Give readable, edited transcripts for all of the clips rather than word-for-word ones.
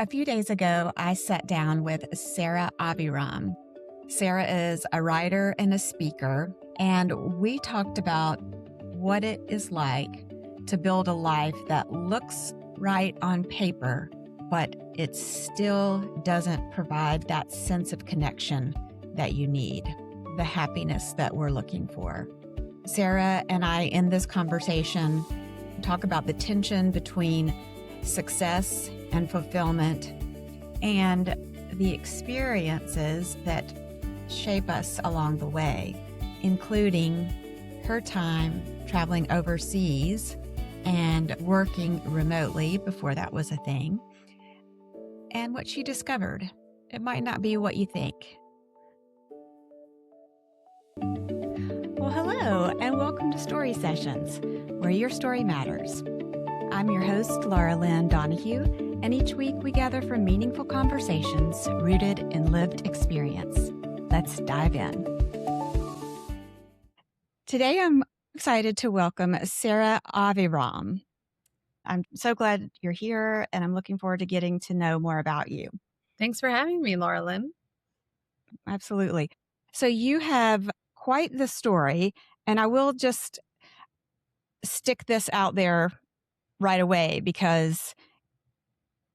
A few days ago, I sat down with Sarah Aviram. Sarah is a writer and a speaker, and we talked about what it is like to build a life that looks right on paper, but it still doesn't provide that sense of connection that you need, the happiness that we're looking for. Sarah and I, in this conversation, talk about the tension between success and fulfillment and the experiences that shape us along the way, including her time traveling overseas and working remotely before that was a thing, and what she discovered. It might not be what you think. Well, hello, and welcome to Story Sessions, where your story matters. I'm your host, Laura Lyn Donahue, and each week we gather for meaningful conversations rooted in lived experience. Let's dive in. Today, I'm excited to welcome Sarah Aviram. I'm so glad you're here, and I'm looking forward to getting to know more about you. Thanks for having me, Laura Lyn. Absolutely. So you have quite the story, and I will just stick this out there right away because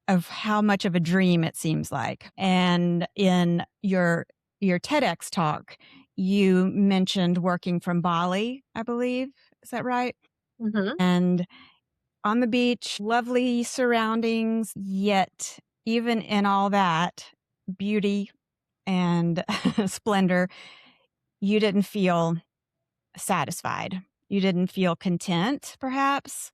of how much of a dream it seems like. And in your TEDx talk, you mentioned working from Bali, I believe. Is that right? Mm-hmm. And on the beach, lovely surroundings, yet even in all that beauty and splendor, you didn't feel satisfied. You didn't feel content, perhaps.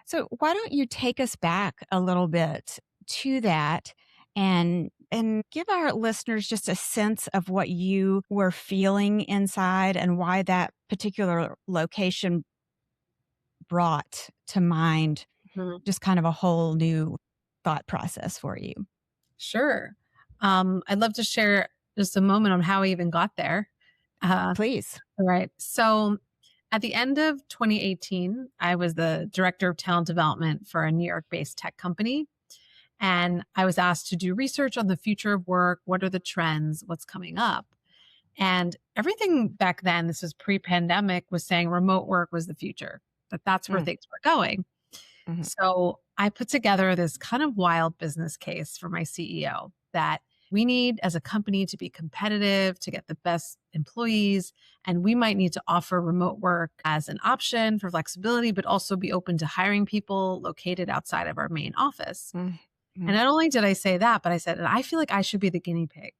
So why don't you take us back a little bit to that and give our listeners just a sense of what you were feeling inside and why that particular location brought to mind just kind of a whole new thought process for you. Sure. I'd love to share just a moment on how I even got there. Please. All right. So at the end of 2018, I was the director of talent development for a New York-based tech company. And I was asked to do research on the future of work. What are the trends? What's coming up? And everything back then, this was pre-pandemic, was saying remote work was the future, that's where things were going. Mm-hmm. So I put together this kind of wild business case for my CEO that we need as a company to be competitive, to get the best employees, and we might need to offer remote work as an option for flexibility, but also be open to hiring people located outside of our main office. Mm-hmm. And not only did I say that, but I said, and I feel like I should be the guinea pig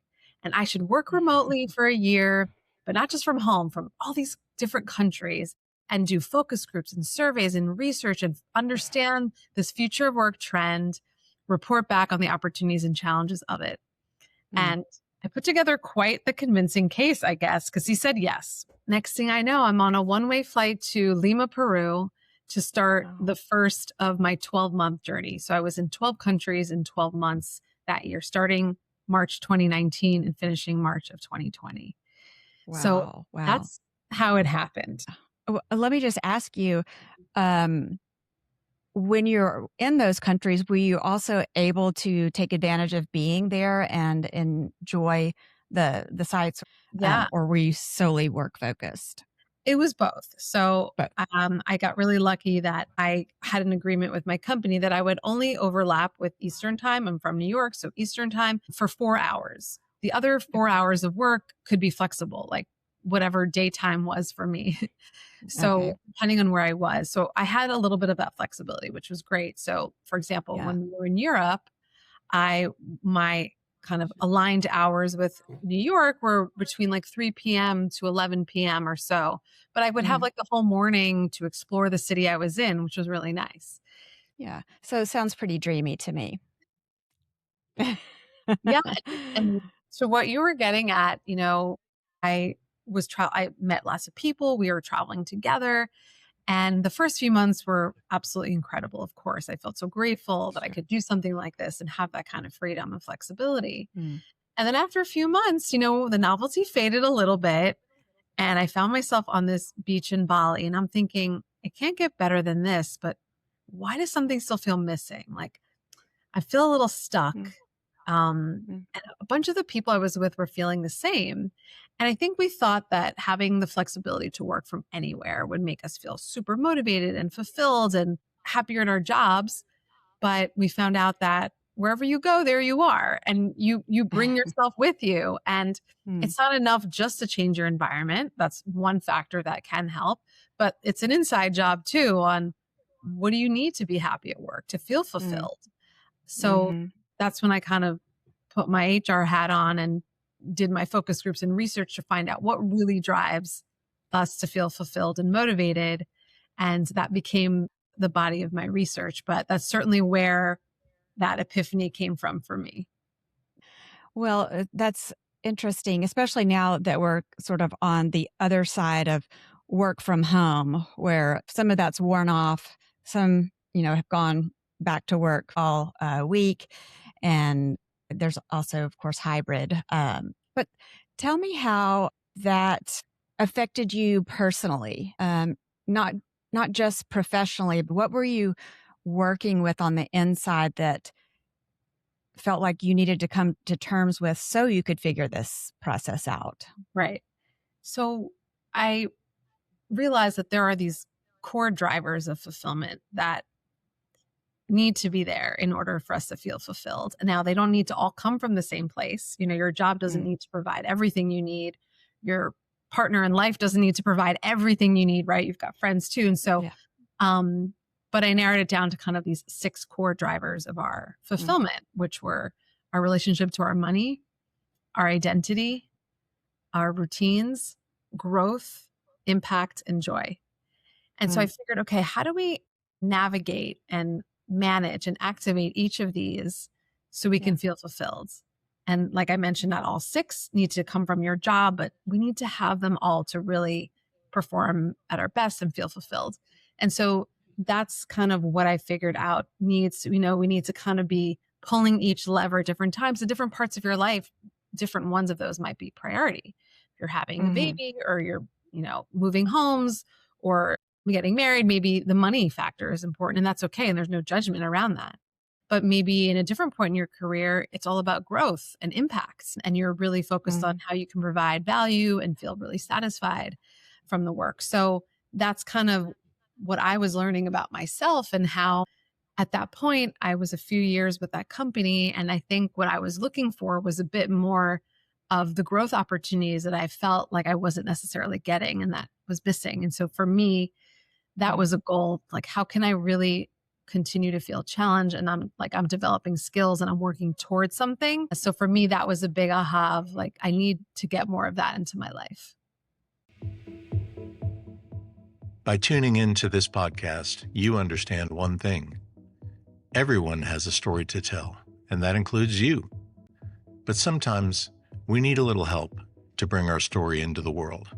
and I should work remotely for a year, but not just from home, from all these different countries, and do focus groups and surveys and research and understand this future of work trend, report back on the opportunities and challenges of it. And I put together quite the convincing case, I guess, because he said yes. Next thing I know, I'm on a one-way flight to Lima, Peru to start the first of my 12-month journey. So I was in 12 countries in 12 months that year, starting March 2019 and finishing March of 2020. Wow. So that's how it happened. Let me just ask you, when you're in those countries, were you also able to take advantage of being there and enjoy the sites? Yeah. Or were you solely work focused? It was both. So I got really lucky that I had an agreement with my company that I would only overlap with Eastern time. I'm from New York, so Eastern time for 4 hours. The other 4 hours of work could be flexible, like whatever daytime was for me. So depending on where I was. So I had a little bit of that flexibility, which was great. So for example, when we were in Europe, my kind of aligned hours with New York were between like 3 p.m. to 11 p.m. or so. But I would have like the whole morning to explore the city I was in, which was really nice. Yeah. So it sounds pretty dreamy to me. Yeah. And so what you were getting at, I met lots of people. We were traveling together. And the first few months were absolutely incredible, of course. I felt so grateful that I could do something like this and have that kind of freedom and flexibility. And then after a few months, the novelty faded a little bit. And I found myself on this beach in Bali. And I'm thinking, it can't get better than this. But why does something still feel missing? Like, I feel a little stuck. Mm, mm, And a bunch of the people I was with were feeling the same. And I think we thought that having the flexibility to work from anywhere would make us feel super motivated and fulfilled and happier in our jobs. But we found out that wherever you go, there you are. And you bring yourself with you. And mm, it's not enough just to change your environment. That's one factor that can help. But it's an inside job too on what do you need to be happy at work, to feel mm, fulfilled. So mhm. that's when I kind of put my HR hat on and did my focus groups and research to find out what really drives us to feel fulfilled and motivated. And that became the body of my research. But that's certainly where that epiphany came from for me. Well, that's interesting, especially now that we're sort of on the other side of work from home, where some of that's worn off. Some, have gone back to work all week. And there's also, of course, hybrid. But tell me how that affected you personally, not not just professionally, but what were you working with on the inside that felt like you needed to come to terms with so you could figure this process out? Right. So I realized that there are these core drivers of fulfillment that need to be there in order for us to feel fulfilled. And now they don't need to all come from the same place. Your job doesn't Mm, need to provide everything you need. Your partner in life doesn't need to provide everything you need, right? You've got friends too. And so, yeah. um, but I narrowed it down to kind of these 6 core drivers of our Mm, fulfillment, which were our relationship to our money, our identity, our routines, growth, impact, and joy. And so I mm, figured, okay, how do we navigate and manage and activate each of these so we yeah. can feel fulfilled? And like I mentioned, not all 6 need to come from your job, but we need to have them all to really perform at our best and feel fulfilled. And so that's kind of what I figured out needs, we need to kind of be pulling each lever at different times. The different parts of your life, different ones of those might be priority. If you're having a Hmm. baby or you're, moving homes or getting married, maybe the money factor is important and that's okay. And there's no judgment around that. But maybe in a different point in your career, it's all about growth and impact. And you're really focused on Mm, how you can provide value and feel really satisfied from the work. So that's kind of what I was learning about myself and how at that point I was a few years with that company. And I think what I was looking for was a bit more of the growth opportunities that I felt like I wasn't necessarily getting and that was missing. And so for me, that mm. was a goal. Like, how can I really continue to feel challenged? And I'm developing skills and I'm working towards something. So for me, that was a big aha of like, I need to get more of that into my life. By tuning into this podcast, you understand one thing. Everyone has a story to tell, and that includes you. But sometimes we need a little help to bring our story into the world.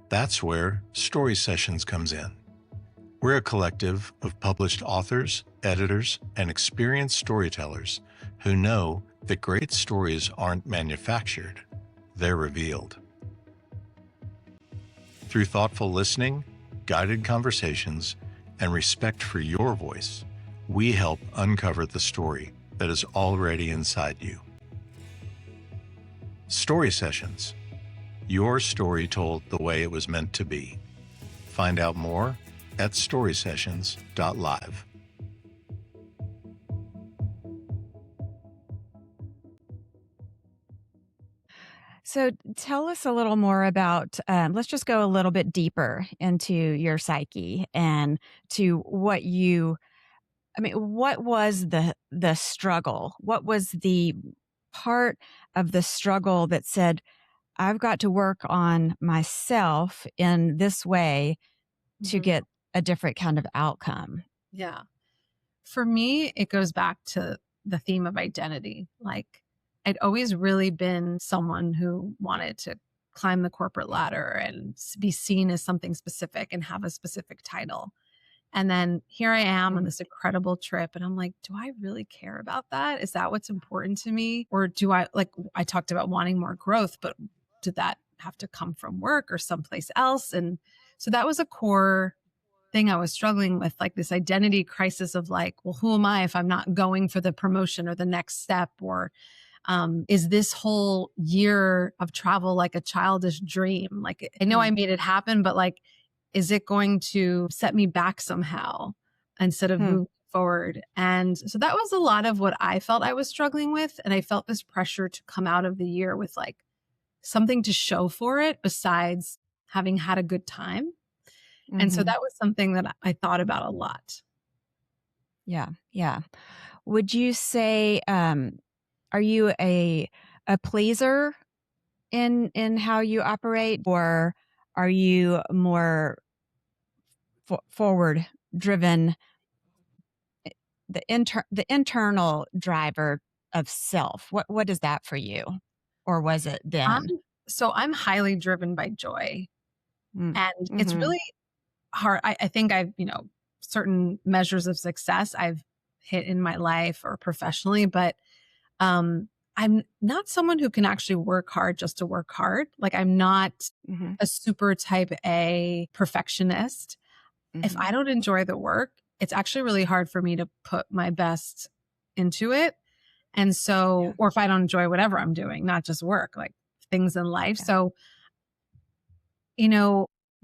That's where Story Sessions comes in. We're a collective of published authors, editors, and experienced storytellers who know that great stories aren't manufactured, they're revealed. Through thoughtful listening, guided conversations, and respect for your voice, we help uncover the story that is already inside you. Story Sessions. Your story told the way it was meant to be. Find out more at storysessions.live. So tell us a little more about, let's just go a little bit deeper into your psyche and to what was the struggle? What was the part of the struggle that said, I've got to work on myself in this way to Mhm. get a different kind of outcome? Yeah. For me, it goes back to the theme of identity. Like, I'd always really been someone who wanted to climb the corporate ladder and be seen as something specific and have a specific title. And then here I am on Mm, this incredible trip. And I'm like, do I really care about that? Is that what's important to me? Or do I talked about wanting more growth, but did that have to come from work or someplace else? And so that was a core thing I was struggling with, like this identity crisis of like, well, who am I if I'm not going for the promotion or the next step? Or is this whole year of travel like a childish dream? Like, I know I made it happen, but like, is it going to set me back somehow instead of moving forward? And so that was a lot of what I felt I was struggling with. And I felt this pressure to come out of the year with like something to show for it besides having had a good time. And so that was something that I thought about a lot. Yeah. Yeah. Would you say, are you a pleaser in how you operate, or are you more forward driven, the internal driver of self? What is that for you, or was it then? So I'm highly driven by joy, Mm. and it's really hard. I think I've, certain measures of success I've hit in my life or professionally, but I'm not someone who can actually work hard just to work hard. Like I'm not a super type A perfectionist. If I don't enjoy the work, it's actually really hard for me to put my best into it. And so, or if I don't enjoy whatever I'm doing, not just work, like things in life. So,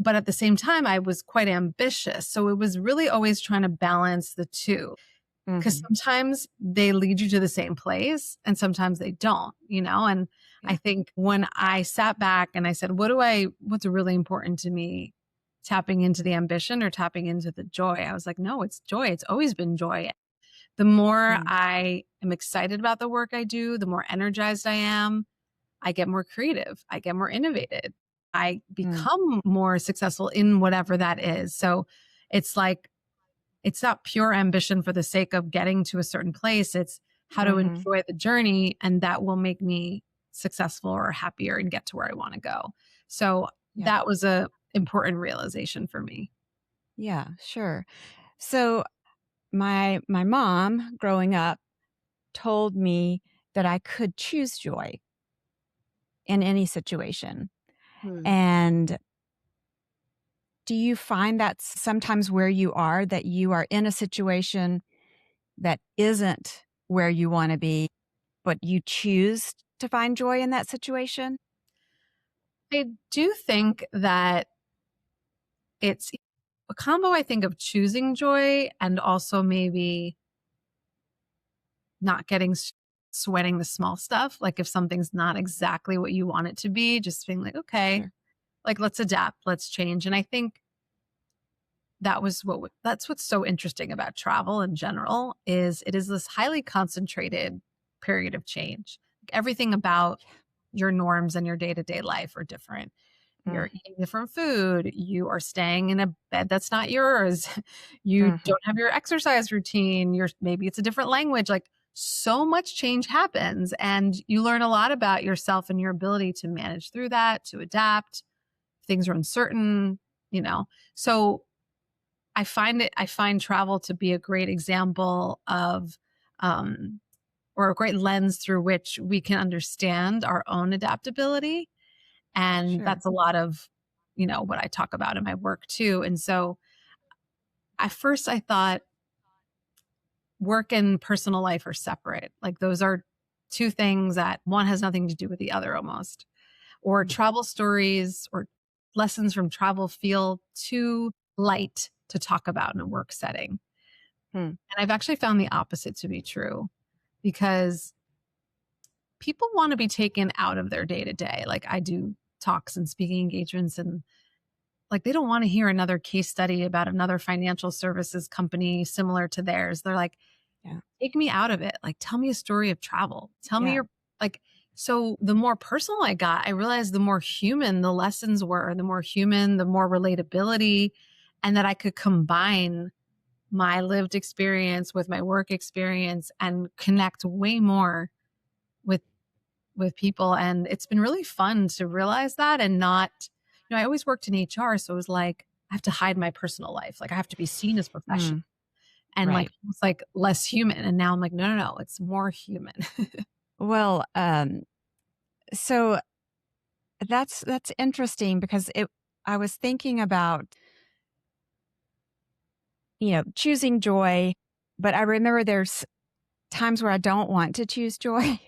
but at the same time, I was quite ambitious. So it was really always trying to balance the two, because sometimes they lead you to the same place and sometimes they don't, and I think when I sat back and I said, what's really important to me, tapping into the ambition or tapping into the joy? I was like, no, it's joy. It's always been joy. The more I am excited about the work I do, the more energized I am. I get more creative. I get more innovative. I become more successful in whatever that is. So it's like, it's not pure ambition for the sake of getting to a certain place. It's how to enjoy the journey, and that will make me successful or happier and get to where I want to go. So that was a important realization for me. Yeah, sure. So my mom growing up told me that I could choose joy in any situation. And do you find that sometimes where you are, that you are in a situation that isn't where you want to be, but you choose to find joy in that situation? I do think that it's a combo, I think, of choosing joy and also maybe not sweating the small stuff. Like if something's not exactly what you want it to be, just being like, okay, like let's adapt, let's change. And I think that's what's so interesting about travel in general, is it is this highly concentrated period of change. Like everything about your norms and your day-to-day life are different. You're eating different food. You are staying in a bed that's not yours. You don't have your exercise routine. Maybe it's a different language. Like so much change happens, and you learn a lot about yourself and your ability to manage through that, to adapt. Things are uncertain, So I find travel to be a great example of, or a great lens through which we can understand our own adaptability. And that's a lot of, what I talk about in my work too. And so at first I thought work and personal life are separate. Like those are two things that one has nothing to do with the other almost. Or travel stories or lessons from travel feel too light to talk about in a work setting. And I've actually found the opposite to be true, because people want to be taken out of their day to day. Like I do talks and speaking engagements, and like they don't want to hear another case study about another financial services company similar to theirs. They're like, take me out of it. Like tell me a story of travel. Tell me your, like, so the more personal I got, I realized the more human the lessons were, the more human, the more relatability, and that I could combine my lived experience with my work experience and connect way more with people. And it's been really fun to realize that, and not, I always worked in HR. So it was like, I have to hide my personal life. Like I have to be seen as professional and like, it's like less human. And now I'm like, no, it's more human. Well, so that's interesting, because I was thinking about choosing joy. But I remember there's times where I don't want to choose joy.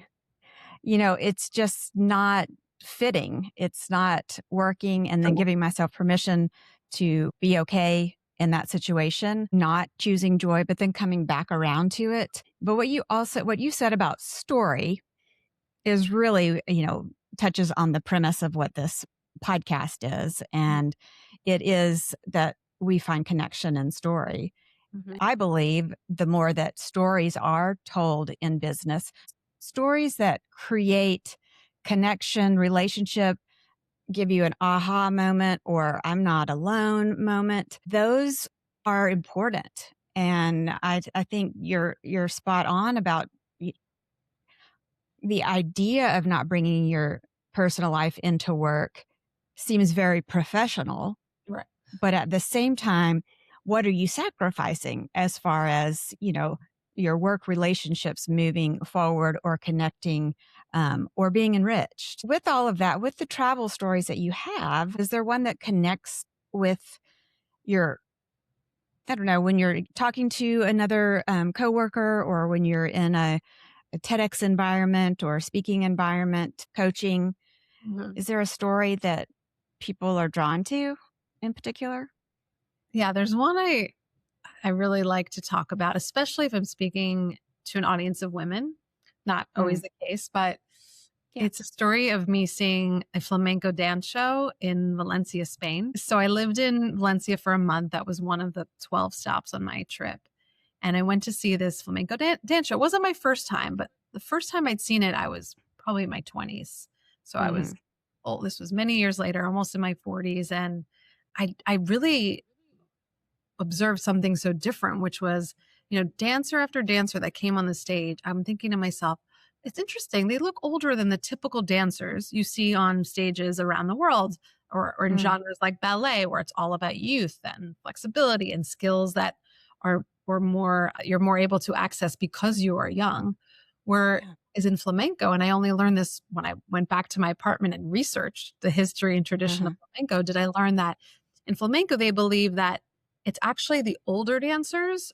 It's just not fitting. It's not working. And then giving myself permission to be okay in that situation, not choosing joy, but then coming back around to it. But what you said about story is really, touches on the premise of what this podcast is. And it is that we find connection in story. Mhm. I believe the more that stories are told in business, stories that create connection, relationship, give you an aha moment or I'm not alone moment, those are important. And I think you're spot on about the idea of not bringing your personal life into work seems very professional. Right. But at the same time, what are you sacrificing as far as, your work relationships moving forward or connecting or being enriched? With all of that, with the travel stories that you have, is there one that connects with your, I don't know, when you're talking to another coworker or when you're in a TEDx environment or speaking environment, coaching? Mhm. Is there a story that people are drawn to in particular? Yeah, there's one I really like to talk about, especially if I'm speaking to an audience of women. Not always the case, but Yeah. it's a story of me seeing a flamenco dance show in Valencia, Spain. So I lived in Valencia for a month. That was one of the 12 stops on my trip. And I went to see this flamenco dance show. It wasn't my first time, but the first time I'd seen it, I was probably in my 20s. So I was old. This was many years later, almost in my 40s. And I really observed something so different, which was, dancer after dancer that came on the stage. I'm thinking to myself, it's interesting. They look older than the typical dancers you see on stages around the world or in genres like ballet, where it's all about youth and flexibility and skills that you're more able to access because you are young. Whereas in flamenco, and I only learned this when I went back to my apartment and researched the history and tradition of flamenco, did I learn that in flamenco, they believe that it's actually the older dancers,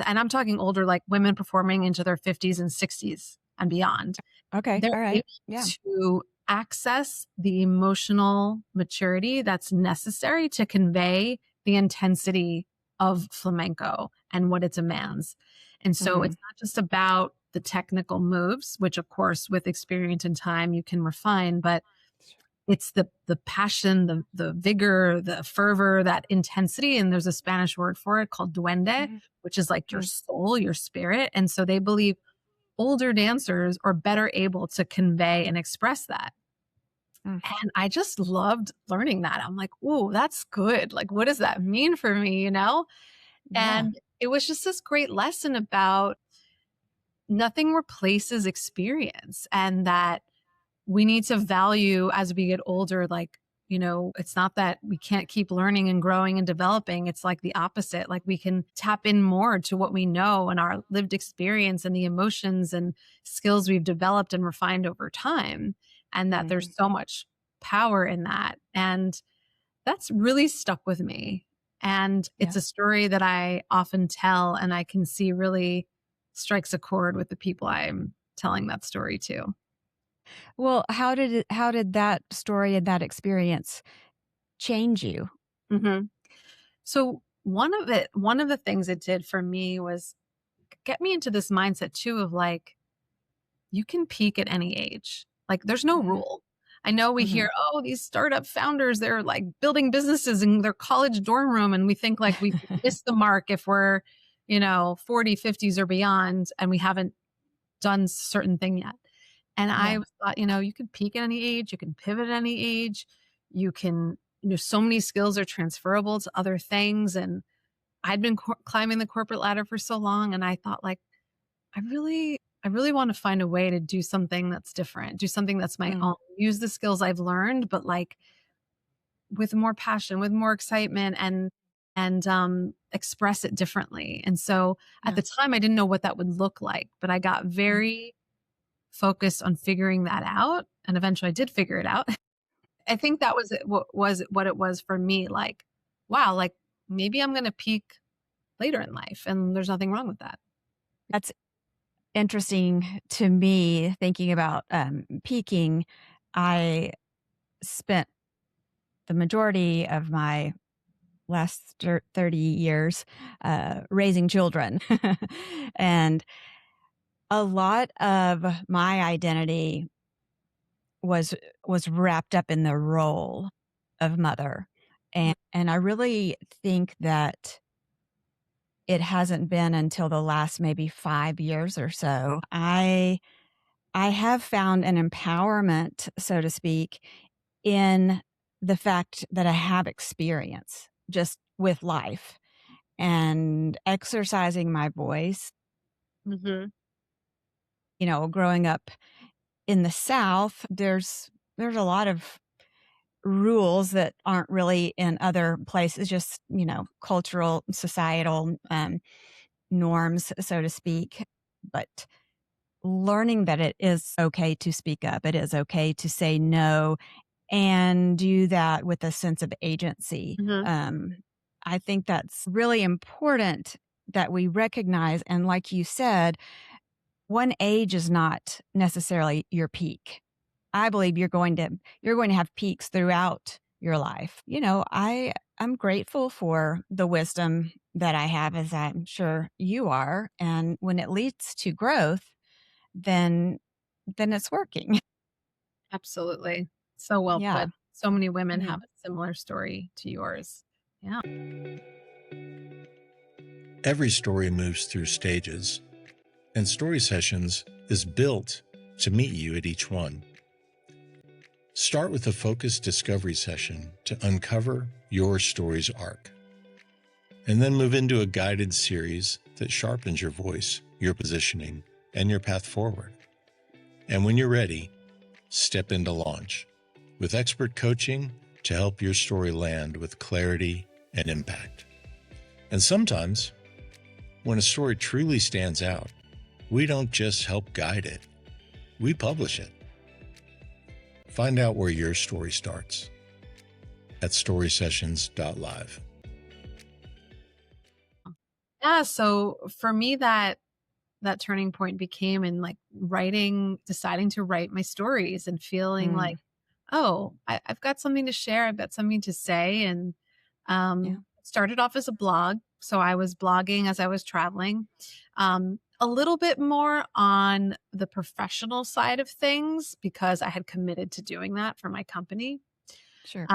and I'm talking older, like women performing into their 50s and 60s and beyond. Okay. They're All right. able Yeah. to access the emotional maturity that's necessary to convey the intensity of flamenco and what it demands. And so it's not just about the technical moves, which of course with experience and time you can refine, but it's the passion, the vigor, the fervor, that intensity. And there's a Spanish word for it called duende, which is like your soul, your spirit. And so they believe older dancers are better able to convey and express that. And I just loved learning that. I'm like, "Ooh, that's good. Like, what does that mean for me?" Yeah. And it was just this great lesson about nothing replaces experience, and that we need to value as we get older, like, it's not that we can't keep learning and growing and developing. It's like the opposite. Like we can tap in more to what we know and our lived experience and the emotions and skills we've developed and refined over time. And that there's so much power in that. And that's really stuck with me. And it's a story that I often tell, and I can see really strikes a chord with the people I'm telling that story to. Well, how did that story and that experience change you? So one of the things it did for me was get me into this mindset too of like, you can peak at any age. Like there's no rule. I know we hear, oh, these startup founders, they're like building businesses in their college dorm room. And we think like we missed the mark if we're, 40, 50s or beyond, and we haven't done certain thing yet. And I thought, you can peak at any age, you can pivot at any age, you can, so many skills are transferable to other things. And I'd been climbing the corporate ladder for so long. And I thought like, I really want to find a way to do something that's different, do something that's my own, use the skills I've learned, but like with more passion, with more excitement and express it differently. And so at the time I didn't know what that would look like, but I got very focused on figuring that out. And eventually I did figure it out. I think that was what it was for me. Like, wow, like maybe I'm going to peak later in life. And there's nothing wrong with that. That's interesting to me, thinking about peaking. I spent the majority of my last 30 years raising children. And a lot of my identity was wrapped up in the role of mother. And I really think that it hasn't been until the last maybe 5 years or so I have found an empowerment, so to speak, in the fact that I have experience just with life and exercising my voice. Mm-hmm. You know, growing up in the South, there's a lot of rules that aren't really in other places, just, you know, cultural, societal norms, so to speak. But learning that it is okay to speak up, it is okay to say no, and do that with a sense of agency. Mm-hmm. I think that's really important that we recognize. And like you said, one age is not necessarily your peak. I believe you're going to have peaks throughout your life. You know, I'm grateful for the wisdom that I have, as I'm sure you are. And when it leads to growth, then it's working. Absolutely. So well Yeah. put. So many women Yeah. have a similar story to yours. Yeah. Every story moves through stages, and Story Sessions is built to meet you at each one. Start with a focused discovery session to uncover your story's arc, and then move into a guided series that sharpens your voice, your positioning, and your path forward. And when you're ready, step into launch with expert coaching to help your story land with clarity and impact. And sometimes, when a story truly stands out, we don't just help guide it, we publish it. Find out where your story starts at storysessions.live. Yeah. So for me, that turning point became in like deciding to write my stories and feeling like, oh, I've got something to share. I've got something to say. And started off as a blog. So I was blogging as I was traveling, a little bit more on the professional side of things because I had committed to doing that for my company. Sure.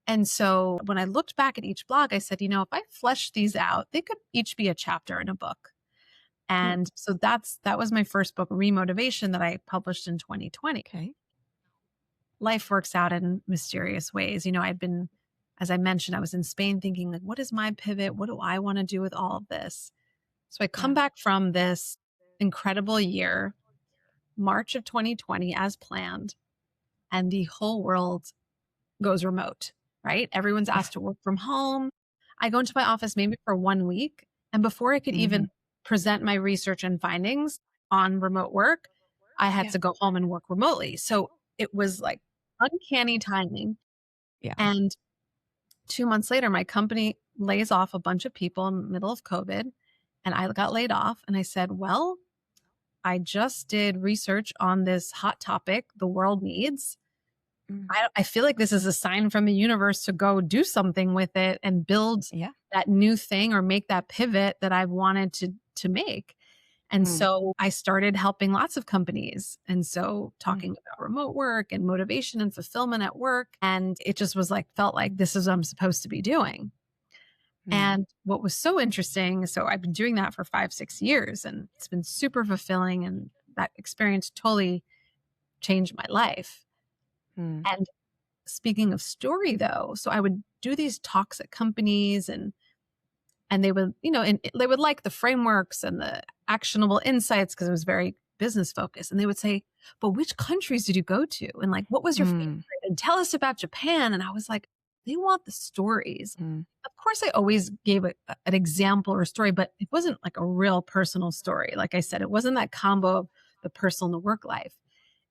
And so when I looked back at each blog, I said, you know, if I flesh these out, they could each be a chapter in a book. And so that was my first book, Remotivation, that I published in 2020. Okay. Life works out in mysterious ways. You know, as I mentioned, I was in Spain thinking, like, what is my pivot? What do I want to do with all of this? So I come back from this incredible year, March of 2020, as planned, and the whole world goes remote, right? Everyone's asked to work from home. I go into my office maybe for 1 week, and before I could even present my research and findings on remote work, I had to go home and work remotely. So it was like uncanny timing. Yeah. And 2 months later, my company lays off a bunch of people in the middle of COVID, and I got laid off. And I said, well, I just did research on this hot topic the world needs. I feel like this is a sign from the universe to go do something with it and build that new thing or make that pivot that I've wanted to make. And so I started helping lots of companies. And so talking about remote work and motivation and fulfillment at work. And it just was like, felt like this is what I'm supposed to be doing. And what was so interesting, so I've been doing that for 5-6 years and it's been super fulfilling. And that experience totally changed my life. And speaking of story though, so I would do these talks at companies and they would, you know, and they would like the frameworks and the actionable insights because it was very business focused. And they would say, but which countries did you go to? And like, what was your favorite? And tell us about Japan. And I was like, they want the stories. Of course, I always gave an example or a story, but it wasn't like a real personal story. Like I said, it wasn't that combo of the personal and the work life.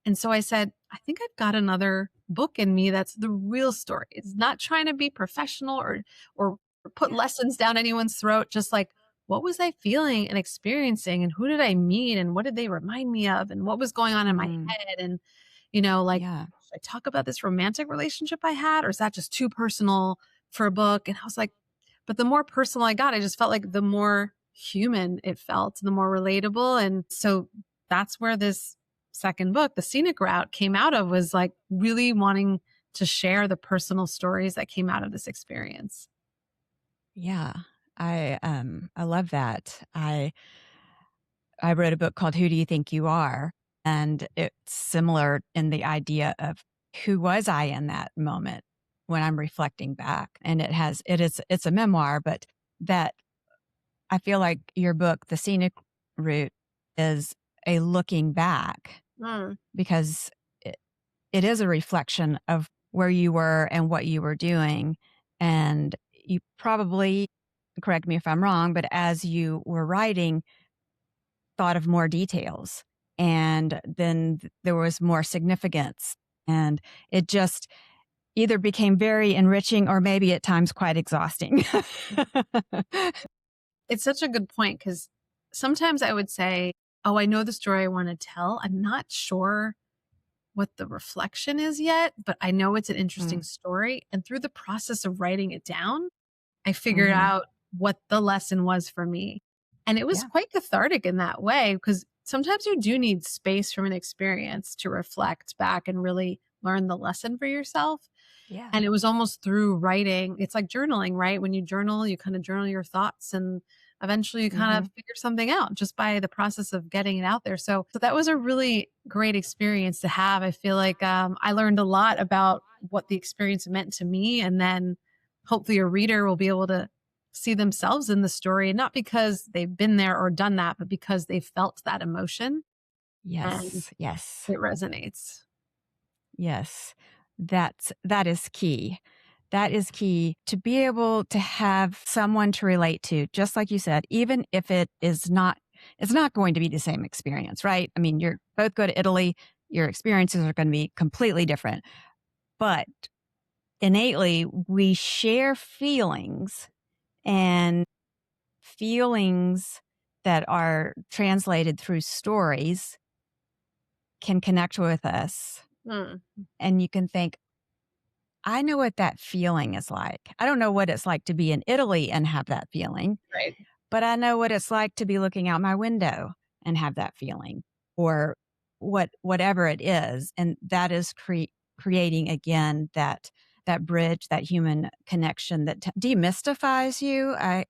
And so I said, I think I've got another book in me that's the real story. It's not trying to be professional or put lessons down anyone's throat, just like, what was I feeling and experiencing, and who did I meet, and what did they remind me of, and what was going on in my Mm, head? And, like, yeah. should I talk about this romantic relationship I had, or is that just too personal for a book? And I was like, but the more personal I got, I just felt like the more human it felt, the more relatable. And so that's where this second book, The Scenic Route, came out of, was like really wanting to share the personal stories that came out of this experience. Yeah. I love that. I wrote a book called Who Do You Think You Are? And it's similar in the idea of who was I in that moment when I'm reflecting back. And it's a memoir, but that I feel like your book, The Scenic Route, is a looking back Mm, because it is a reflection of where you were and what you were doing. And you probably, correct me if I'm wrong, but as you were writing, thought of more details. And then there was more significance. And it just either became very enriching or maybe at times quite exhausting. it's such a good point, because sometimes I would say, oh, I know the story I want to tell. I'm not sure what the reflection is yet, but I know it's an interesting Mm, story. And through the process of writing it down, I figured mhm. out what the lesson was for me. And it was Yeah. quite cathartic in that way, because sometimes you do need space from an experience to reflect back and really learn the lesson for yourself. Yeah. And it was almost through writing. It's like journaling, right? When you journal, you kind of journal your thoughts, and eventually you kind of Mhm. figure something out just by the process of getting it out there. So that was a really great experience to have. I feel like I learned a lot about what the experience meant to me. And then hopefully a reader will be able to see themselves in the story, and not because they've been there or done that, but because they felt that emotion and Yes. Yes. it resonates. Yes. That is key. That is key to be able to have someone to relate to, just like you said, even if it's not going to be the same experience, right? I mean, you're both go to Italy, your experiences are going to be completely different, but innately we share feelings, and feelings that are translated through stories can connect with us. Mm, And you can think, I know what that feeling is like. I don't know what it's like to be in Italy and have that feeling, right. but I know what it's like to be looking out my window and have that feeling, or whatever it is. And that is creating again that bridge, that human connection that demystifies you. I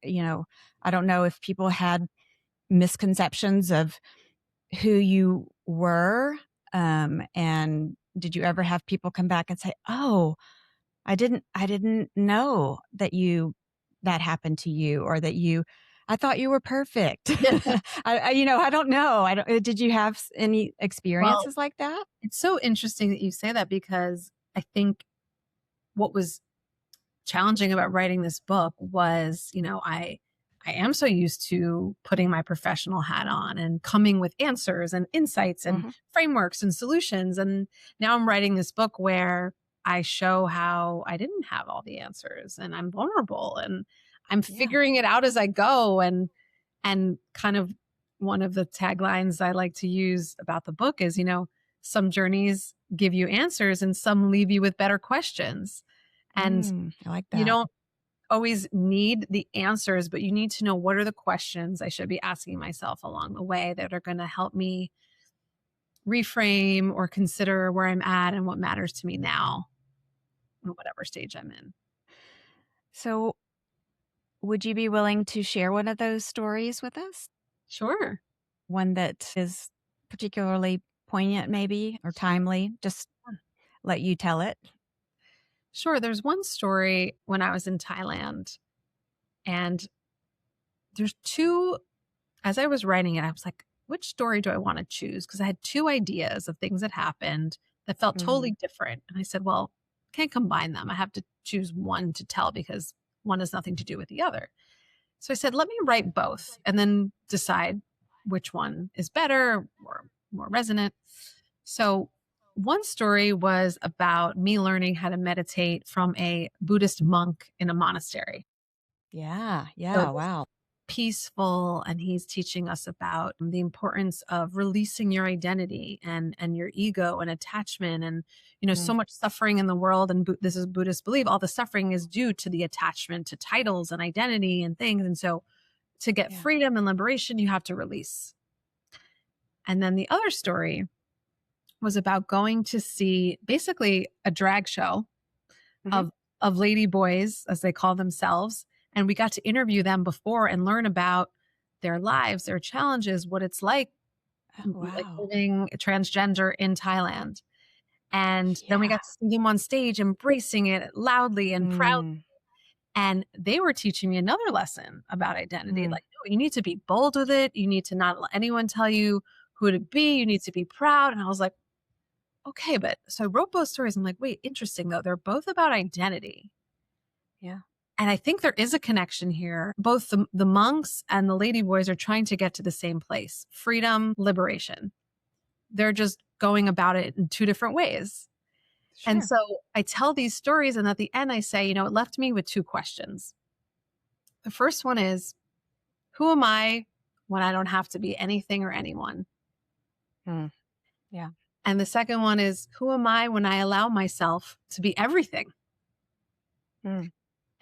don't know if people had misconceptions of who you were. And did you ever have people come back and say, "Oh, I didn't know that happened to you, or I thought you were perfect." I don't know. Did you have any Well, experiences like that? it's so interesting that you say that, because I think what was challenging about writing this book was, I am so used to putting my professional hat on and coming with answers and insights and Hmm. frameworks and solutions. And now I'm writing this book where I show how I didn't have all the answers, and I'm vulnerable, and I'm Yeah. figuring it out as I go. And kind of one of the taglines I like to use about the book is, some journeys give you answers and some leave you with better questions. And I like you that. don't always need the answers, but you need to know, what are the questions I should be asking myself along the way that are going to help me reframe or consider where I'm at and what matters to me now, in whatever stage I'm in. So, would you be willing to share one of those stories with us? Sure. One that is particularly poignant, maybe, or timely? Just let you tell it. Sure. There's one story when I was in Thailand, and there's two. As I was writing it, I was like, which story do I want to choose? Because I had two ideas of things that happened that felt Hmm. totally different. And I said, well, I can't combine them. I have to choose one to tell, because one has nothing to do with the other. So I said, let me write both and then decide which one is better or more resonant. So one story was about me learning how to meditate from a Buddhist monk in a monastery. Yeah. So Yeah. Wow. peaceful, and he's teaching us about the importance of releasing your identity and your ego and attachment, and so Mm. much suffering in the world, and this is Buddhist belief, all the suffering is due to the attachment to titles and identity and things, and so to get Yeah. freedom and liberation you have to release. And then the other story was about going to see basically a drag show Mhm. of lady boys, as they call themselves. And we got to interview them before and learn about their lives, their challenges, what it's like, Oh, like wow. living transgender in Thailand. And then we Yeah. got to see them on stage embracing it loudly and proud. Mm. And they were teaching me another lesson about identity. Mm. Like, no, you need to be bold with it. You need to not let anyone tell you who to be. You need to be proud. And I was like, okay, but so I wrote both stories. I'm like, wait, interesting though. They're both about identity. Yeah. And I think there is a connection here. Both the monks and the ladyboys are trying to get to the same place: freedom, liberation. They're just going about it in two different ways. And Sure. so I tell these stories, and at the end, I say, it left me with two questions. The first one is, who am I when I don't have to be anything or anyone? Mm. Yeah. And the second one is, who am I when I allow myself to be everything? Mm.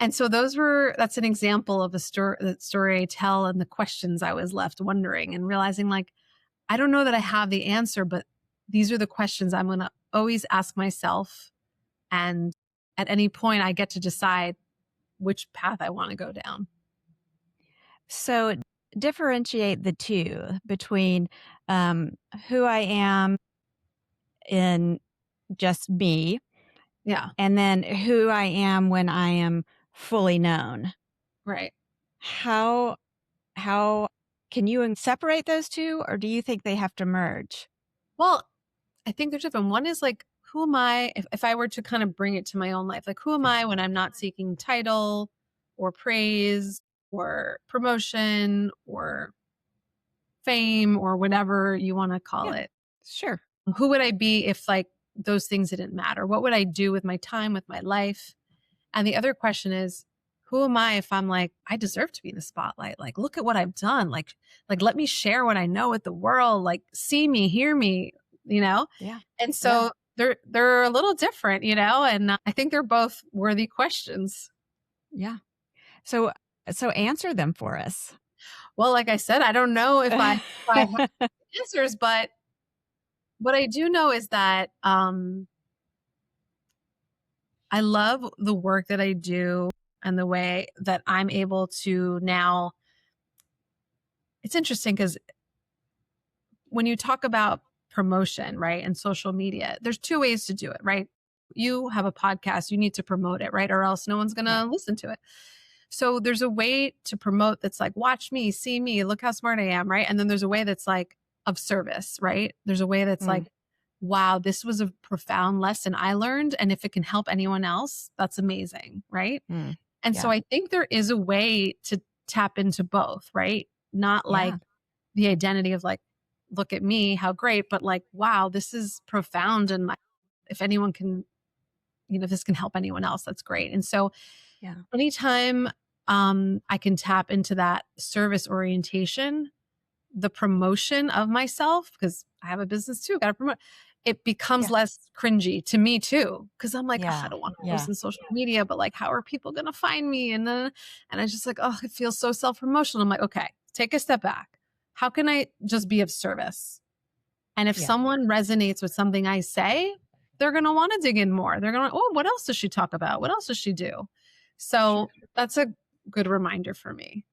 And so that's an example of the story I tell and the questions I was left wondering and realizing, like, I don't know that I have the answer, but these are the questions I'm going to always ask myself. And at any point, I get to decide which path I want to go down. So differentiate the two between um, who I am in just me, Yeah. and then who I am when I am fully known. Right. How can you separate those two, or do you think they have to merge? Well, I think they're different. One is like, who am I? If I were to kind of bring it to my own life, like, who am I when I'm not seeking title or praise or promotion or fame or whatever you want to call Yeah, it? sure. Who would I be if, like, those things didn't matter? What would I do with my time, with my life? And the other question is, who am I if I'm like, I deserve to be in the spotlight? Like, look at what I've done. Like, let me share what I know with the world. Like, see me, hear me, you know? Yeah. And Yeah. so they're a little different, and I think they're both worthy questions. Yeah. So answer them for us. Well, like I said, I don't know if I have answers, but what I do know is that I love the work that I do and the way that I'm able to now. It's interesting because when you talk about promotion, right, and social media, there's two ways to do it, right? You have a podcast, you need to promote it, right? Or else no one's going Yeah. to listen to it. So there's a way to promote that's like, watch me, see me, look how smart I am, right? And then there's a way that's like of service, right? There's a way that's Mm. like, wow, this was a profound lesson I learned. And if it can help anyone else, that's amazing, right? Mm. And Yeah. so I think there is a way to tap into both, right? Not like Yeah. the identity of like, look at me, how great, but like, wow, this is profound. And like, if anyone can, if this can help anyone else, that's great. And so Yeah. anytime I can tap into that service orientation, the promotion of myself, because I have a business too, got to promote, it becomes Yeah. less cringy to me too. Cause I'm like, Yeah. I don't want to Yeah. post on social media, but like, how are people going to find me? And I just like, oh, it feels so self-promotional. I'm like, okay, take a step back. How can I just be of service? And if Yeah. someone resonates with something I say, they're going to want to dig in more. They're going to, oh, what else does she talk about? What else does she do? So Sure. that's a good reminder for me.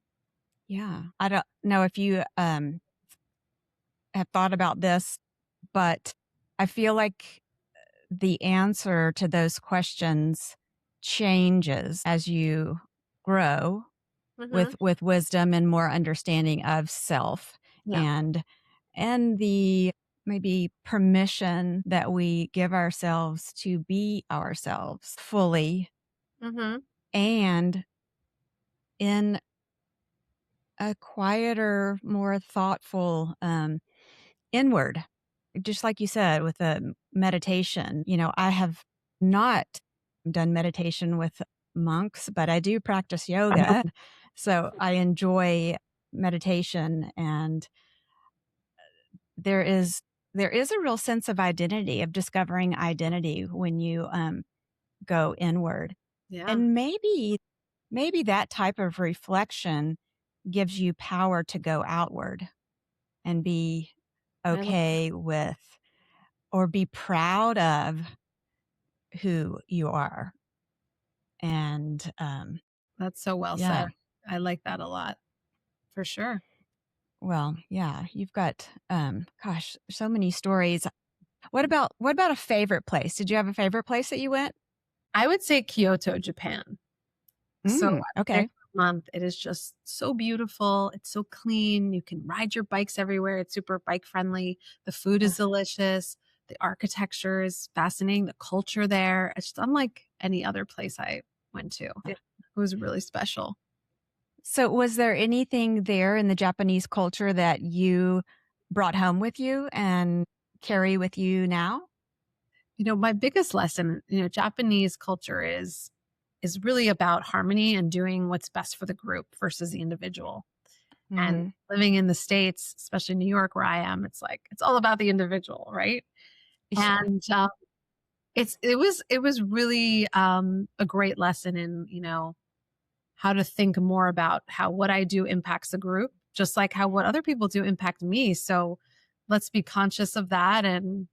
Yeah. I don't know if you have thought about this, but I feel like the answer to those questions changes as you grow Mm-hmm. with wisdom and more understanding of self, Yeah. and the maybe permission that we give ourselves to be ourselves fully Mm-hmm. and in a quieter, more thoughtful inward, just like you said, with the meditation. I have not done meditation with monks, but I do practice yoga. So I enjoy meditation, and there is a real sense of identity, of discovering identity when you go inward. Yeah. And maybe that type of reflection gives you power to go outward and be I love that. okay with, or be proud of, who you are. And That's so well yeah, said. I like that a lot, for sure. well, yeah, you've got gosh, so many stories. What about a favorite place? Did you have a favorite place that you went? I would say Kyoto, Japan. So I was there Okay. for a month. It is just so beautiful. It's so clean. You can ride your bikes everywhere. It's super bike friendly. The food is delicious. The architecture is fascinating. The culture there, it's just unlike any other place I went to. It was really special. So was there anything there in the Japanese culture that you brought home with you and carry with you now? My biggest lesson, Japanese culture is really about harmony and doing what's best for the group versus the individual. And Mhm. living in the States, especially New York where I am, it's like it's all about the individual, right? Sure. And it was really a great lesson in how to think more about how what I do impacts the group, just like how what other people do impact me. So let's be conscious of that and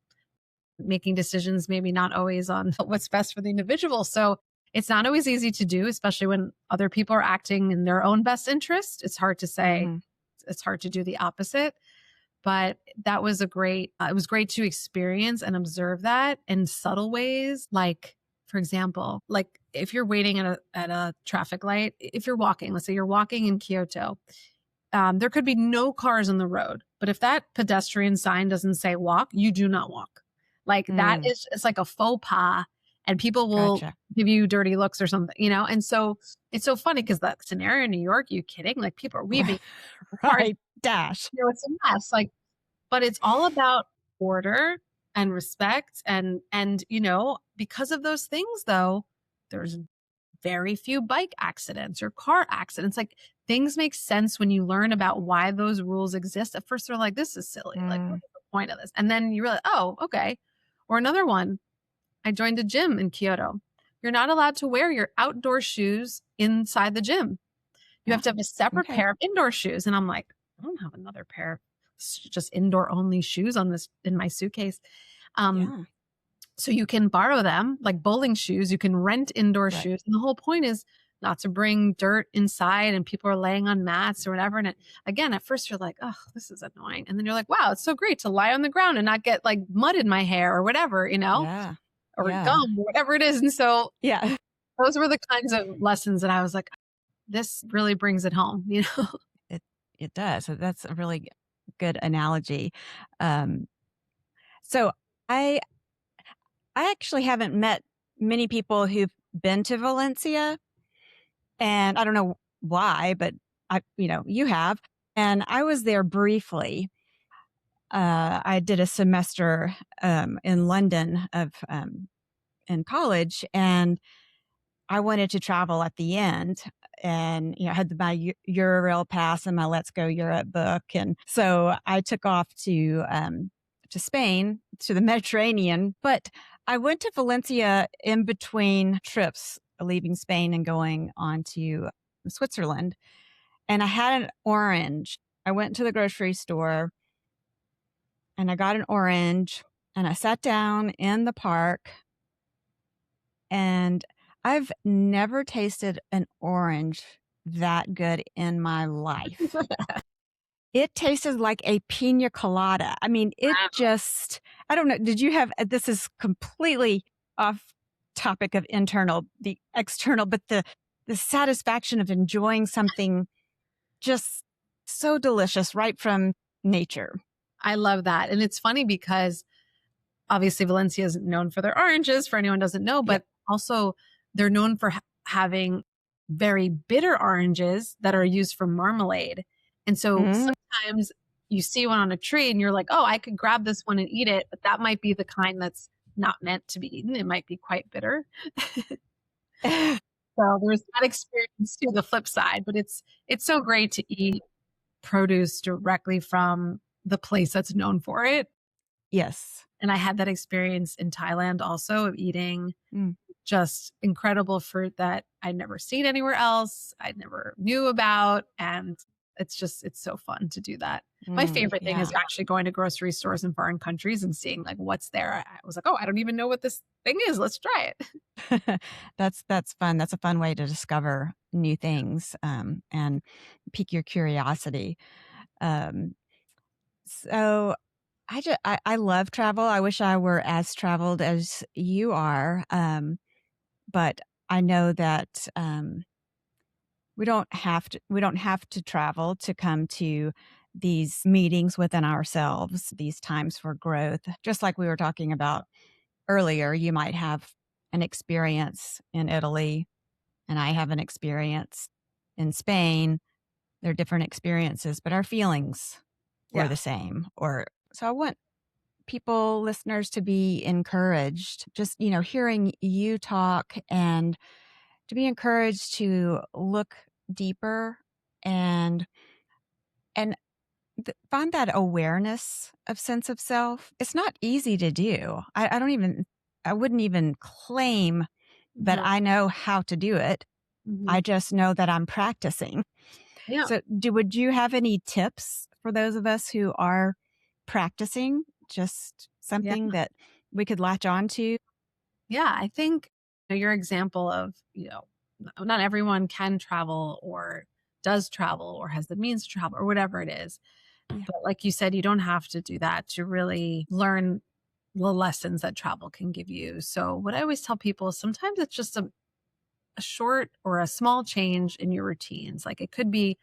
making decisions, maybe not always on what's best for the individual. So it's not always easy to do, especially when other people are acting in their own best interest. It's hard to say, Mhm. it's hard to do the opposite. But that was it was great to experience and observe that in subtle ways. Like, for example, like if you're waiting at a traffic light, if you're walking, let's say you're walking in Kyoto, there could be no cars on the road. But if that pedestrian sign doesn't say walk, you do not walk. Like that Mm, is, it's like a faux pas, and people will gotcha. give you dirty looks or something, And so it's so funny because that scenario in New York, you kidding? Like people are weaving cars, Right. Dash. it's a mess. Like, but it's all about order and respect and because of those things though, there's very few bike accidents or car accidents. Like things make sense when you learn about why those rules exist. At first they're like, this is silly. Like, what Mm, is the point of this? And then you realize, oh, okay. Or another one, I joined a gym in Kyoto. You're not allowed to wear your outdoor shoes inside the gym. You yeah. have to have a separate Okay. pair of indoor shoes. And I'm like, I don't have another pair of just indoor only shoes in my suitcase. Um, Yeah. so you can borrow them like bowling shoes. You can rent indoor Right. shoes. And the whole point is not to bring dirt inside and people are laying on mats or whatever. And again, at first you're like, oh, this is annoying. And then you're like, wow, it's so great to lie on the ground and not get like mud in my hair or whatever, Yeah. or Yeah. gum or whatever it is. And so Yeah. those were the kinds of lessons that I was like, this really brings it home. It it does. So that's a really good analogy. Um, so I I actually haven't met many people who've been to Valencia, and I don't know why, but you have. And I was there briefly. I did a semester in London in college, and I wanted to travel at the end. And I had my Eurail pass and my Let's Go Europe book, and so I took off to Spain, to the Mediterranean. But I went to Valencia in between trips, leaving Spain and going on to Switzerland. And I had an orange. I went to the grocery store and I got an orange, and I sat down in the park, and I've never tasted an orange that good in my life. It tasted like a pina colada. I mean, I don't know. Did you have, this is completely off topic of the external, but the satisfaction of enjoying something just so delicious right from nature. I love that. And it's funny because obviously Valencia is known for their oranges, for anyone who doesn't know, but also they're known for having very bitter oranges that are used for marmalade. And so sometimes you see one on a tree and you're like, oh, I could grab this one and eat it, but that might be the kind that's not meant to be eaten. It might be quite bitter. So there's that experience too, the flip side, but it's so great to eat produce directly from the place that's known for it. Yes. And I had that experience in Thailand also of eating Mm. just incredible fruit that I'd never seen anywhere else, I never knew about, and it's so fun to do that. My favorite thing Yeah. is actually going to grocery stores in foreign countries and seeing like what's there. I was like, "Oh, I don't even know what this thing is. Let's try it." That's fun. That's a fun way to discover new things, and pique your curiosity. Um, so I love travel. I wish I were as traveled as you are. But I know that we don't have to travel to come to these meetings within ourselves, these times for growth. Just like we were talking about earlier, you might have an experience in Italy and I have an experience in Spain. They're different experiences, but our feelings were Yeah. the same. Or so I want people, listeners, to be encouraged. Just, hearing you talk and to be encouraged to look deeper and and find that awareness of sense of self. It's not easy to do. I wouldn't even claim that Mhm. I know how to do it. I Mhm. just know that I'm practicing. Yeah. So would you have any tips for those of us who are practicing? Just Yeah. something that we could latch on to? Yeah, I think your example of, not everyone can travel or does travel or has the means to travel or whatever it is. Yeah. But like you said, you don't have to do that to really learn the lessons that travel can give you. So what I always tell people is sometimes it's just a short or a small change in your routines. Like it could be,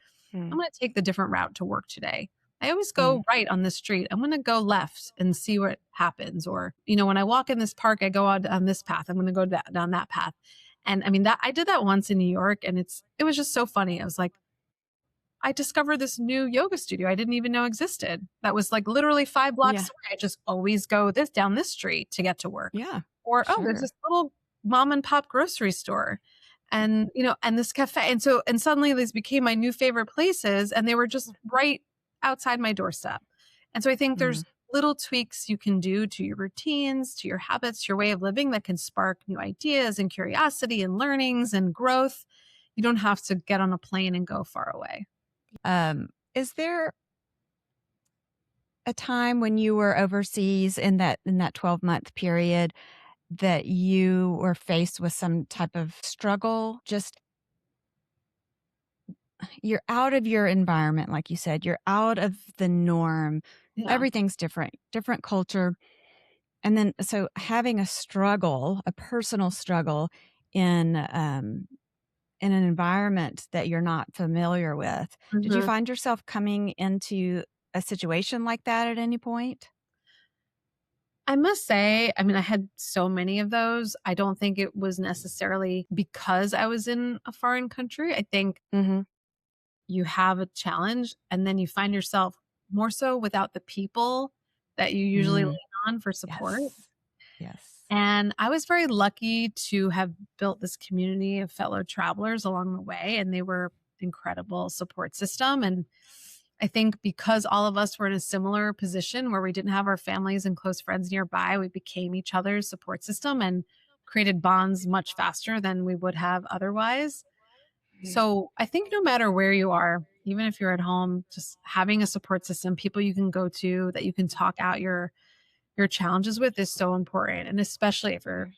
I'm Mm, going to take the different route to work today. I always mm, go right on the street. I'm going to go left and see what happens. Or, when I walk in this park, I go on this path. I'm going to go down that path. And I mean, that I did that once in New York and it was just so funny. I was like, I discovered this new yoga studio I didn't even know existed. That was like literally 5 blocks yeah. away. I just always go down this street to get to work. Yeah. Or, oh, there's Sure. this little mom and pop grocery store and, and this cafe. And suddenly these became my new favorite places and they were just right outside my doorstep. And so I think Mm, there's little tweaks you can do to your routines, to your habits, your way of living that can spark new ideas and curiosity and learnings and growth. You don't have to get on a plane and go far away. is there a time when you were overseas in that 12-month period that you were faced with some type of struggle? Just you're out of your environment, like you said, you're out of the norm. Yeah. Everything's different culture. And then, so having a struggle, a personal struggle in an environment that you're not familiar with. Did you Mhm. find yourself coming into a situation like that at any point? I must say, I mean, I had so many of those. I don't think it was necessarily because I was in a foreign country. I think Mm-hmm. you have a challenge and then you find yourself more so without the people that you usually lean Mm, on for support. yes. Yes. And I was very lucky to have built this community of fellow travelers along the way, and they were incredible support system. And I think because all of us were in a similar position where we didn't have our families and close friends nearby, we became each other's support system and created bonds much faster than we would have otherwise. So I think no matter where you are, even if you're at home, just having a support system, people you can go to that you can talk out your challenges with is so important. And especially if you're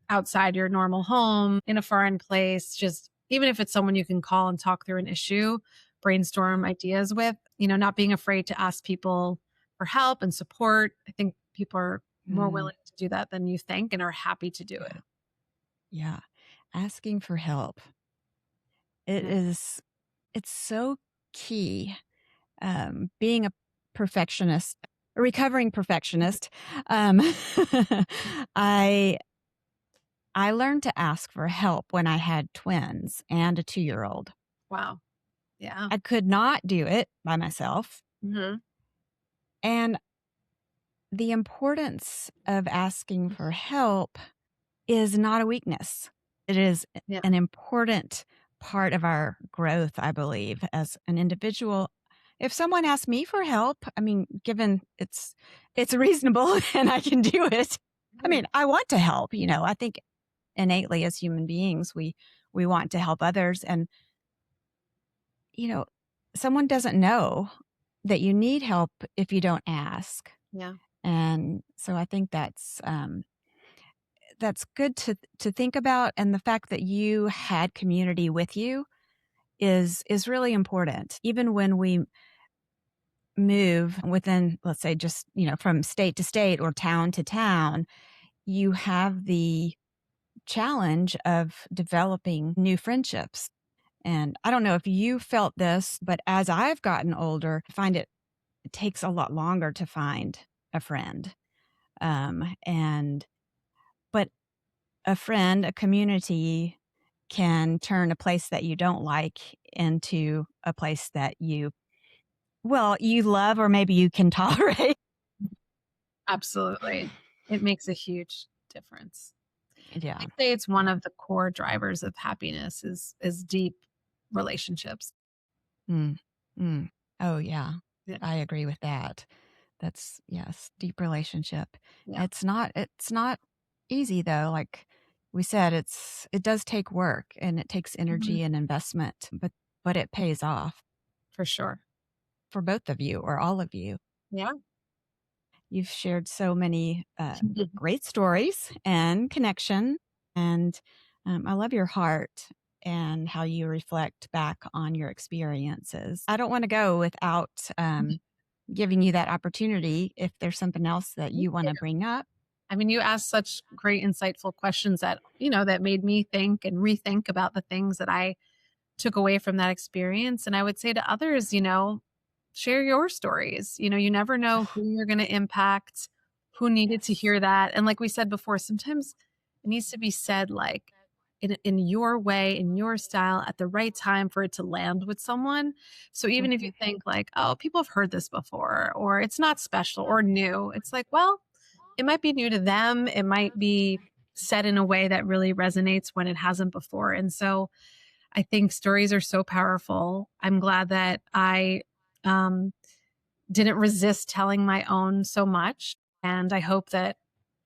outside your normal home in a foreign place, just even if it's someone you can call and talk through an issue, brainstorm ideas with, not being afraid to ask people for help and support. I think people are more Mm, willing to do that than you think and are happy to do yeah. it. Yeah. Asking for help. It Yeah. is, it's so key. Being a perfectionist, a recovering perfectionist, um, I I learned to ask for help when I had twins and a 2-year-old. Wow. Yeah. I could not do it by myself. Hmm. And the importance of asking for help is not a weakness. It is Yeah. an important part of our growth, I believe, as an individual. If someone asks me for help, I mean, given it's reasonable and I can do it, I mean, I want to help. I think innately as human beings, we want to help others. And, someone doesn't know that you need help if you don't ask. Yeah. And so I think that's good to think about. And the fact that you had community with you is really important. Even when we move within, let's say, just, from state to state or town to town, you have the challenge of developing new friendships. And I don't know if you felt this, but as I've gotten older, I find it takes a lot longer to find a friend. But a friend, a community can turn a place that you don't like into a place that you love, or maybe you can tolerate. Absolutely. It makes a huge difference. Yeah. I'd say it's one of the core drivers of happiness is deep relationships. Mm. Oh, yeah. Yeah. I agree with that. That's, yes, deep relationship. Yeah. It's not easy though. Like we said, it does take work and it takes energy and investment, but it pays off For sure. for both of you or all of you. Yeah. You've shared so many great stories and connection, and I love your heart and how you reflect back on your experiences. I don't want to go without giving you that opportunity if there's something else that you want to bring up. I mean, you asked such great, insightful questions that, that made me think and rethink about the things that I took away from that experience. And I would say to others, share your stories. You never know who you're going to impact, who needed to hear that. And like we said before, sometimes it needs to be said like in your way, in your style, at the right time for it to land with someone. So even if you think like, oh, people have heard this before, or it's not special or new, it's like, well, it might be new to them. It might be said in a way that really resonates when it hasn't before. And so I think stories are so powerful. I'm glad that I didn't resist telling my own so much. And I hope that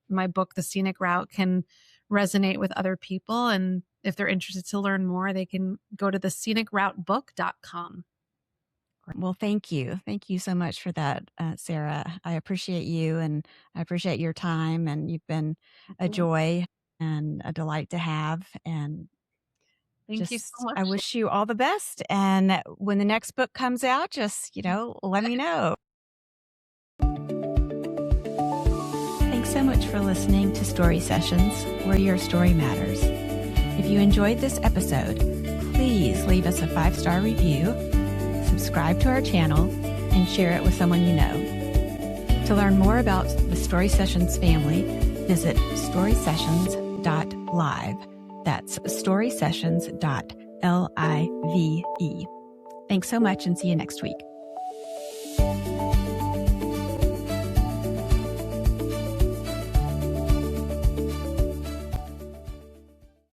my book, The Scenic Route, can resonate with other people. And if they're interested to learn more, they can go to thescenicroutebook.com. Well, thank you. Thank you so much for that, Sarah. I appreciate you and I appreciate your time, and you've been a joy and a delight to have. And Thank you so much. I wish you all the best. And when the next book comes out, just, let me know. Thanks so much for listening to Story Sessions, where your story matters. If you enjoyed this episode, please leave us a 5-star review, subscribe to our channel, and share it with someone you know. To learn more about the Story Sessions family, visit storysessions.live. That's storysessions.live. Thanks so much and see you next week.